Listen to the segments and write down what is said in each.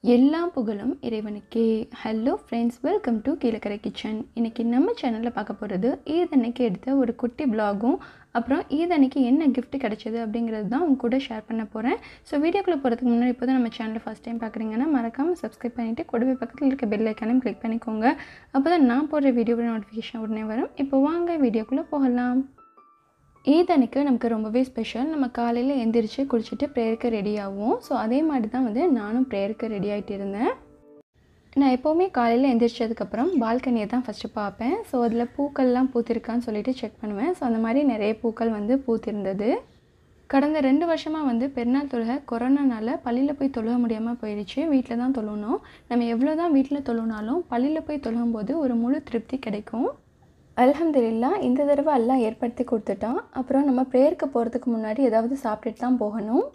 எல்லா புகழும் இறைவனுக்கே. Hello friends, welcome to Kilakarai kitchen. இன்றைக்கி நம்ம சேனலில் பார்க்க போகிறது ஈத் அன்னைக்கு எடுத்த ஒரு குட்டி விலாகும், அப்புறம் ஈத் அன்னைக்கு என்ன கிஃப்ட் கிடச்சிது அப்படிங்கிறது தான் உங்க கூட ஷேர் பண்ண போகிறேன். ஸோ வீடியோக்குள்ளே போகிறதுக்கு முன்னாடி இப்போ தான் நம்ம சேனலை ஃபஸ்ட் டைம் பார்க்குறீங்கன்னா மறக்காமல் சப்ஸ்கிரைப் பண்ணிவிட்டு கூடவே பக்கத்தில் இருக்க பெல் ஐக்கானையும் கிளிக் பண்ணிக்கோங்க. அப்போ தான் நான் போடுற வீடியோவோட நோட்டிஃபிகேஷன் உடனே வரும். இப்போ வாங்க வீடியோக்குள்ளே போகலாம். ஈத் அன்னைக்கு நமக்கு ரொம்பவே ஸ்பெஷல். நம்ம காலையில் எந்திரிச்சு குளிச்சுட்டு ப்ரேயருக்கு ரெடி ஆகும். ஸோ அதே மாதிரி தான் நானும் ப்ரேயருக்கு ரெடி ஆகிட்டு இருந்தேன். நான் எப்போவுமே காலையில் எந்திரிச்சதுக்கப்புறம் பால்கனியை தான் ஃபஸ்ட்டு பார்ப்பேன். ஸோ அதில் பூக்கள்லாம் பூத்திருக்கான்னு சொல்லிட்டு செக் பண்ணுவேன். ஸோ அந்த மாதிரி நிறைய பூக்கள் பூத்திருந்தது. கடந்த 2 வருஷமாக பெருநாள் தொழுகை கொரோனானால பள்ளியில் போய் தொழுக முடியாமல் போயிடுச்சு. வீட்டில் தான் தொழுகணும். நம்ம எவ்வளோ தான் வீட்டில் தொழுனாலும் பள்ளியில் போய் தொழுகும்போது ஒரு முழு திருப்தி கிடைக்கும். அல்ஹம்துலில்லாஹ், இந்த தடவை எல்லாம் ஏற்படுத்தி கொடுத்துட்டான். அப்புறம் நம்ம ப்ரேயருக்கு போகிறதுக்கு முன்னாடி ஏதாவது சாப்பிட்டுட்டு தான் போகணும்.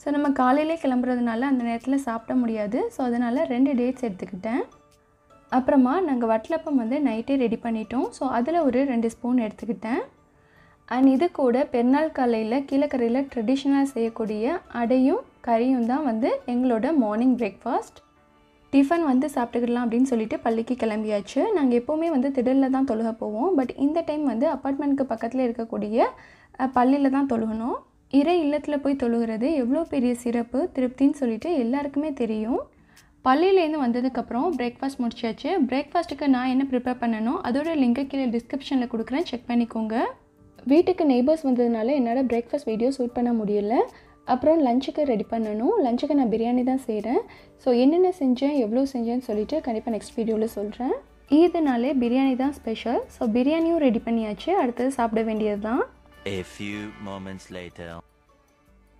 ஸோ நம்ம காலையிலே கிளம்புறதுனால அந்த நேரத்தில் சாப்பிட முடியாது. ஸோ அதனால் 2 டேட்ஸ் எடுத்துக்கிட்டேன். அப்புறமா நாங்கள் வட்டலப்பம் நைட்டே ரெடி பண்ணிட்டோம். ஸோ அதில் ஒரு 2 ஸ்பூன் எடுத்துக்கிட்டேன். அண்ட் இது கூட பெருநாள் காலையில் கீழக்கரையில் ட்ரெடிஷ்னலாக செய்யக்கூடிய அடையும் கறியும் தான் எங்களோட மார்னிங் பிரேக்ஃபாஸ்ட். டிஃபன் சாப்பிட்டுக்கலாம் அப்படின்னு சொல்லிட்டு பள்ளிக்கு கிளம்பியாச்சு. நாங்கள் எப்போவுமே திடலில் தான் தொழுக போவோம். பட் இந்த டைம் அப்பார்ட்மெண்ட்டுக்கு பக்கத்தில் இருக்கக்கூடிய பள்ளியில் தான் தொழுகணும். இறை இல்லத்தில் போய் தொழுகிறது எவ்வளோ பெரிய சிறப்பு திருப்தின்னு சொல்லிட்டு எல்லாருக்குமே தெரியும். பள்ளியிலேருந்து வந்ததுக்கப்புறம் பிரேக்ஃபாஸ்ட் முடிச்சாச்சு. பிரேக்ஃபாஸ்ட்டுக்கு நான் என்ன ப்ரிப்பேர் பண்ணணும் அதோட லிங்க்கை கீழே டிஸ்கிரிப்ஷனில் கொடுக்குறேன், செக் பண்ணிக்கோங்க. வீட்டுக்கு நெய்பர்ஸ் வந்ததுனால என்னால் பிரேக்ஃபாஸ்ட் வீடியோ ஷூட் பண்ண முடியல. அப்புறம் லஞ்சுக்கு ரெடி பண்ணணும். லஞ்சுக்கு நான் பிரியாணி தான் செய்கிறேன். ஸோ என்னென்ன செஞ்சேன் எவ்வளோ செஞ்சேன்னு சொல்லிவிட்டு கண்டிப்பாக நெக்ஸ்ட் வீடியோவில் சொல்கிறேன். ஈதுனாலே பிரியாணி தான் ஸ்பெஷல். ஸோ பிரியாணியும் ரெடி பண்ணியாச்சு. அடுத்தது சாப்பிட வேண்டியது தான்.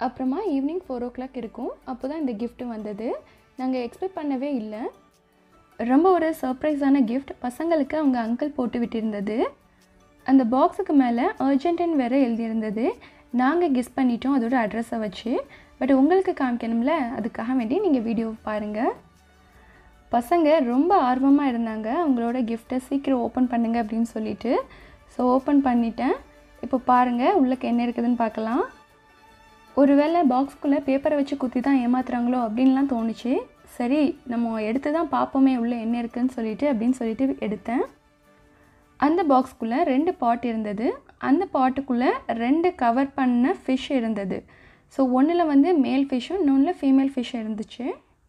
அப்புறமா ஈவினிங் 4 o'clock இருக்கும். அப்போ தான் இந்த கிஃப்ட் வந்தது. நாங்கள் எக்ஸ்பெக்ட் பண்ணவே இல்லை. ரொம்ப ஒரு சர்ப்ரைஸான கிஃப்ட். பசங்களுக்கு அவங்க அங்கிள் போட்டு விட்டிருந்தது. அந்த பாக்ஸுக்கு மேலே அர்ஜென்டின் வேறு எழுதியிருந்தது. நாங்கள் கெஸ் பண்ணிட்டோம் அதோட அட்ரஸை வச்சு. பட் உங்களுக்கு காமிக்கணும்ல, அதுக்காக வேண்டி நீங்கள் வீடியோவை பாருங்கள். பசங்க ரொம்ப ஆர்வமாக இருந்தாங்க அவங்களோட கிஃப்ட்டை சீக்கிரம் ஓப்பன் பண்ணுங்க அப்படின்னு சொல்லிட்டு. ஸோ ஓப்பன் பண்ணிட்டேன். இப்போ பாருங்கள் உள்ளக்கு என்ன இருக்குதுன்னு பார்க்கலாம். ஒருவேளை பாக்ஸ்குள்ளே பேப்பரை வச்சு குத்தி தான் ஏமாத்துறாங்களோ அப்படின்லாம் தோணுச்சு. சரி நம்ம எடுத்து தான் பார்ப்போமே உள்ளே என்ன இருக்குதுன்னு சொல்லிட்டு எடுத்தேன். அந்த பாக்ஸ்குள்ளே 2 பாட் இருந்தது. அந்த பாட்டுக்குள்ளே 2 கவர் பண்ண ஃபிஷ் இருந்தது. ஸோ ஒன்றில் மேல் ஃபிஷ்ஷும் இன்னொன்றில் ஃபீமேல் ஃபிஷ்ஷும் இருந்துச்சு.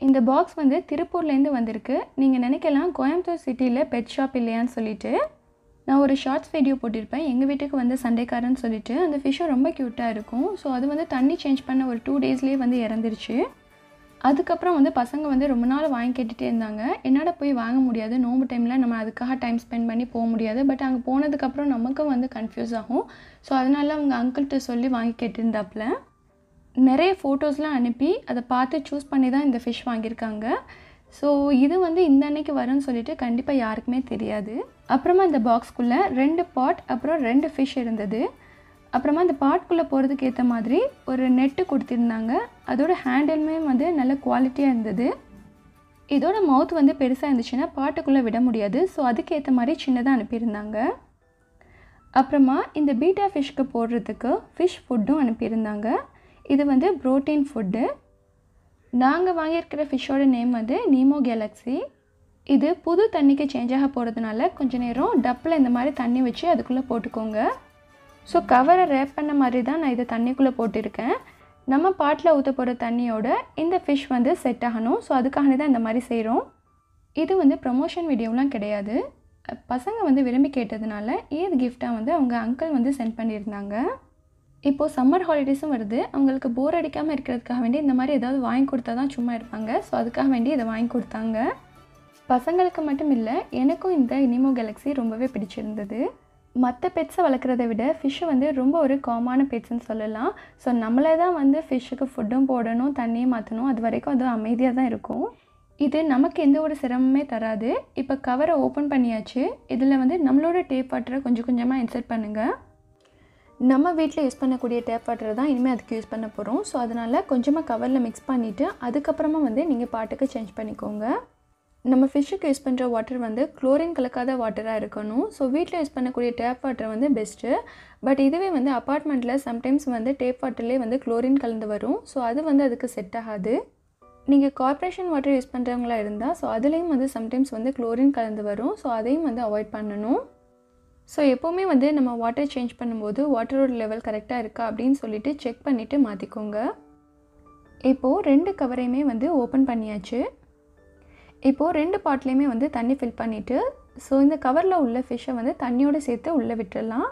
இந்த பாக்ஸ் திருப்பூர்லேருந்து வந்திருக்கு. நீங்கள் நினைக்கலாம் கோயம்புத்தூர் சிட்டியில் பெட் ஷாப் இல்லையான்னு சொல்லிட்டு. நான் ஒரு ஷார்ட்ஸ் வீடியோ போட்டிருப்பேன். எங்கள் வீட்டுக்கு சண்டைக்காரன்னு சொல்லிட்டு. அந்த ஃபிஷ்ஷும் ரொம்ப க்யூட்டாக இருக்கும். ஸோ அது தண்ணி சேஞ்ச் பண்ண ஒரு 2 daysலேயே இறந்துருச்சு. அதுக்கப்புறம் பசங்க ரொம்ப நாள் வாங்கி கேட்டுகிட்டே இருந்தாங்க. என்னோட போய் வாங்க முடியாது, நோம்பு டைமில் நம்ம அதுக்காக டைம் ஸ்பெண்ட் பண்ணி போக முடியாது. பட் அங்கே போனதுக்கப்புறம் நமக்கும் கன்ஃபியூஸ் ஆகும். ஸோ அதனால அவங்க அங்கிள்கிட்ட சொல்லி வாங்கி கேட்டிருந்தாப்புல. நிறைய ஃபோட்டோஸ்லாம் அனுப்பி அதை பார்த்து சூஸ் பண்ணி தான் இந்த ஃபிஷ் வாங்கியிருக்காங்க. ஸோ இது இந்த அன்னைக்கு வரும்னு சொல்லிட்டு கண்டிப்பாக யாருக்குமே தெரியாது. அப்புறமா இந்த பாக்ஸ்குள்ளே 2 பாட் அப்புறம் 2 ஃபிஷ் இருந்தது. அப்புறமா இந்த பாட்குள்ளே போகிறதுக்கு ஏற்ற மாதிரி ஒரு நெட்டு கொடுத்துருந்தாங்க. அதோட ஹேண்டிலுமே நல்ல குவாலிட்டியாக இருந்தது. இதோட மவுத் பெருசாக இருந்துச்சுன்னா பாட்டுக்குள்ளே விட முடியாது. ஸோ அதுக்கேற்ற மாதிரி சின்னதாக அனுப்பியிருந்தாங்க. அப்புறமா இந்த பீட்டா ஃபிஷ்க்கு போடுறதுக்கு ஃபிஷ் ஃபுட்டும் அனுப்பியிருந்தாங்க. இது ப்ரோட்டீன் ஃபுட்டு. நாங்கள் வாங்கியிருக்கிற ஃபிஷ்ஷோட நேம் நீமோ கேலக்ஸி. இது புது தண்ணிக்கு சேஞ்ச் ஆக போகிறதுனால கொஞ்சம் நேரம் டப்பில் இந்த மாதிரி தண்ணி வச்சு அதுக்குள்ளே போட்டுக்கோங்க. ஸோ கவரை ரேப் பண்ண மாதிரி தான் நான் இதை தண்ணிக்குள்ளே போட்டிருக்கேன். நம்ம பாட்டில் ஊற்ற போகிற தண்ணியோட இந்த ஃபிஷ் செட் ஆகணும். ஸோ அதுக்காக தான் இந்த மாதிரி செய்கிறோம். இது ப்ரமோஷன் வீடியோலாம் கிடையாது. பசங்க விரும்பி கேட்டதுனால ஈத் கிஃப்டாக அவங்க அங்கிள் சென்ட் பண்ணியிருந்தாங்க. இப்போது சம்மர் ஹாலிடேஸும் வருது. அவங்களுக்கு போர் அடிக்காமல் இருக்கிறதுக்காக வேண்டி இந்த மாதிரி ஏதாவது வாங்கி கொடுத்தா தான் சும்மா இருப்பாங்க. ஸோ அதுக்காக வேண்டி இதை வாங்கி கொடுத்தாங்க. பசங்களுக்கு மட்டும் இல்லை, எனக்கும் இந்த நீமோ கேலக்ஸி ரொம்பவே பிடிச்சிருந்தது. மற்ற பெட்ஸை வளர்க்குறத விட ஃபிஷ்ஷு ரொம்ப ஒரு காமான பெட்ஸ்ன்னு சொல்லலாம். ஸோ நம்மளே தான் ஃபிஷ்ஷுக்கு ஃபுட்டும் போடணும், தண்ணியும் மாற்றணும். அது வரைக்கும் அது அமைதியாக தான் இருக்கும். இது நமக்கு எந்த ஒரு சிரமமே தராது. இப்போ கவரை ஓப்பன் பண்ணியாச்சு. இதில் நம்மளோட டேப் வாட்டரை கொஞ்சம் கொஞ்சமாக இன்சர்ட் பண்ணுங்கள். நம்ம வீட்டில் யூஸ் பண்ணக்கூடிய டேப் வாட்டரை தான் இனிமேல் அதுக்கு யூஸ் பண்ண போகிறோம். ஸோ அதனால் கொஞ்சமாக கவரில் மிக்ஸ் பண்ணிவிட்டு அதுக்கப்புறமா நீங்கள் பாட்டுக்கு சேஞ்ச் பண்ணிக்கோங்க. நம்ம ஃபிஷ்ஷுக்கு யூஸ் பண்ணுற வாட்டர் குளோரின் கலக்காத வாட்டராக இருக்கணும். ஸோ வீட்டில் யூஸ் பண்ணக்கூடிய டேப் வாட்டர் பெஸ்ட்டு. பட் இதுவே அப்பார்ட்மெண்ட்டில் சம்டைம்ஸ் டேப் வாட்டர்லேயே குளோரின் கலந்து வரும். ஸோ அது அதுக்கு செட் ஆகாது. நீங்கள் கார்ப்பரேஷன் வாட்டர் யூஸ் பண்ணுறவங்களா இருந்தால் ஸோ அதுலேயும் வந்து சம்டைம்ஸ் வந்து குளோரின் கலந்து வரும். ஸோ அதையும் வந்து அவாய்ட் பண்ணணும். ஸோ எப்போவுமே வந்து நம்ம வாட்டர் சேஞ்ச் பண்ணும்போது வாட்டரோட லெவல் கரெக்டாக இருக்கா அப்படின்னு சொல்லிட்டு செக் பண்ணிவிட்டு மாற்றிக்கோங்க. இப்போது 2 கவரையுமே வந்து ஓப்பன் பண்ணியாச்சு. இப்போது 2 பாட்லேயுமே வந்து தண்ணி ஃபில் பண்ணிவிட்டு ஸோ இந்த கவரில் உள்ள ஃபிஷ்ஷை வந்து தண்ணியோடு சேர்த்து உள்ளே விட்டுடலாம்.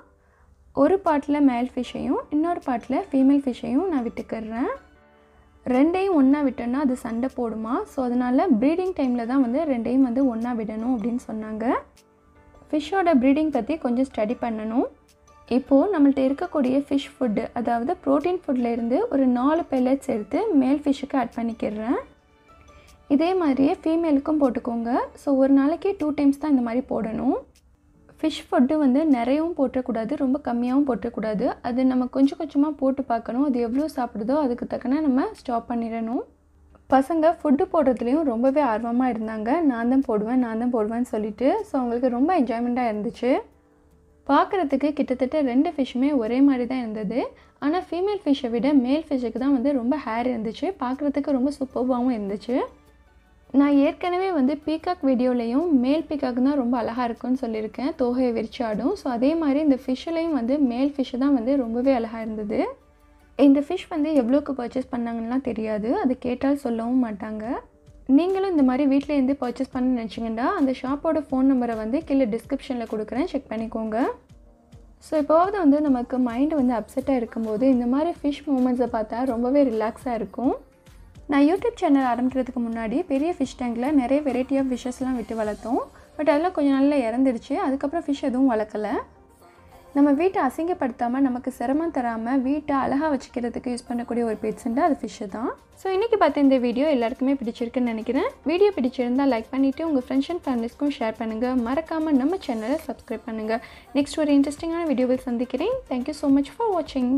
ஒரு பாட்டில் மேல் ஃபிஷ்ஷையும் இன்னொரு பாட்டில் ஃபீமேல் ஃபிஷ்ஷையும் நான் விட்டுக்கிறேன். 2யும் ஒன்றா விட்டோன்னா அது சண்டை போடுமா. ஸோ அதனால் ப்ரீடிங் டைமில் தான் வந்து 2யும் வந்து ஒன்றா விடணும் அப்படின்னு சொன்னாங்க. ஃபிஷ்ஷோட ப்ரீடிங் பற்றி கொஞ்சம் ஸ்டடி பண்ணணும். இப்போது நம்மள்ட்ட இருக்கக்கூடிய ஃபிஷ் ஃபுட்டு, அதாவது ப்ரோட்டீன் ஃபுட்லேருந்து ஒரு 4 பெல்லட்ஸ் எடுத்து மேல் ஃபிஷ்ஷுக்கு ஆட் பண்ணிக்கிறேன். இதே மாதிரியே ஃபீமேலுக்கும் போட்டுக்கோங்க. ஸோ ஒரு நாளைக்கு 2 டைம்ஸ் தான் இந்த மாதிரி போடணும். ஃபிஷ் ஃபுட்டு வந்து நிறையவும் போட்டக்கூடாது, ரொம்ப கம்மியாகவும் போட்டக்கூடாது. அது நம்ம கொஞ்சம் கொஞ்சமாக போட்டு பார்க்கணும். அது எவ்வளோ சாப்பிடுதோ அதுக்கு தக்கன நம்ம ஸ்டாப் பண்ணிடணும். பசங்க ஃபுட்டு போடுறதுலேயும் ரொம்பவே ஆர்வமாக இருந்தாங்க. நான் தான் போடுவேன்னு சொல்லிட்டு. ஸோ அவங்களுக்கு ரொம்ப என்ஜாய்மெண்ட்டாக இருந்துச்சு. பார்க்குறதுக்கு கிட்டத்தட்ட 2 ஃபிஷ்ஷுமே ஒரே மாதிரி தான் இருந்தது. ஆனால் ஃபீமேல் ஃபிஷ்ஷை விட மேல் ஃபிஷ்ஷுக்கு தான் வந்து ரொம்ப ஹேர் இருந்துச்சு. பார்க்குறதுக்கு ரொம்ப சூப்பர்வாகவும் இருந்துச்சு. நான் ஏற்கனவே வந்து பீகாக் வீடியோலையும் மேல் பீகாக் தான் ரொம்ப அழகாக இருக்குன்னு சொல்லியிருக்கேன், தோகையை விரிச்சு ஆடும். ஸோ அதே மாதிரி இந்த ஃபிஷ்ஷுலேயும் வந்து மேல் ஃபிஷ்ஷு தான் வந்து ரொம்பவே அழகாக இருந்தது. இந்த ஃபிஷ் வந்து எவ்வளோக்கு பர்ச்சேஸ் பண்ணாங்கன்னுலாம் தெரியாது, அது கேட்டால் சொல்லவும் மாட்டாங்க. நீங்களும் இந்த மாதிரி வீட்டிலேருந்து பர்ச்சேஸ் பண்ண நினச்சிங்கன்னா அந்த ஷாப்போட ஃபோன் நம்பரை வந்து கீழே டிஸ்கிரிப்ஷனில் கொடுக்குறேன், செக் பண்ணிக்கோங்க. ஸோ இப்போவாவது வந்து நமக்கு மைண்டு வந்து அப்செட்டாக இருக்கும்போது இந்த மாதிரி ஃபிஷ் மூமெண்ட்ஸை பார்த்தா ரொம்பவே ரிலாக்ஸாக இருக்கும். நான் யூடியூப் சேனல் ஆரம்பிக்கிறதுக்கு முன்னாடி பெரிய ஃபிஷ் டேங்கில் நிறைய வெரைட்டி ஆஃப் ஃபிஷ்ஷஸ்லாம் விட்டு வளர்த்தோம். பட் அதெல்லாம் கொஞ்சம் நாளில் இறந்துடுச்சு. அதுக்கப்புறம் ஃபிஷ் எதுவும் வளர்க்கலை. நம்ம வீட்டை அசிங்கப்படுத்தாமல் நமக்கு சிரமம் தராமல் வீட்டை அழகாக வச்சுக்கிறதுக்கு யூஸ் பண்ணக்கூடிய ஒரு பெட்ஸ்ன்ட்டு அது ஃபிஷ்ஷு தான். ஸோ இன்றைக்கி பார்த்த இந்த வீடியோ எல்லாருக்குமே பிடிச்சிருக்குன்னு நினைக்கிறேன். வீடியோ பிடிச்சிருந்தால் லைக் பண்ணிவிட்டு உங்கள் ஃப்ரெண்ட்ஸ் அண்ட் ஃபேமிலிஸ்க்கும் ஷேர் பண்ணுங்கள். மறக்காமல் நம்ம சேனலை சப்ஸ்கிரைப் பண்ணுங்கள். நெக்ஸ்ட் ஒரு இன்ட்ரெஸ்டிங்கான வீடியோவில் சந்திக்கிறேன். தேங்க்யூ ஸோ மச் ஃபார் வாட்சிங்.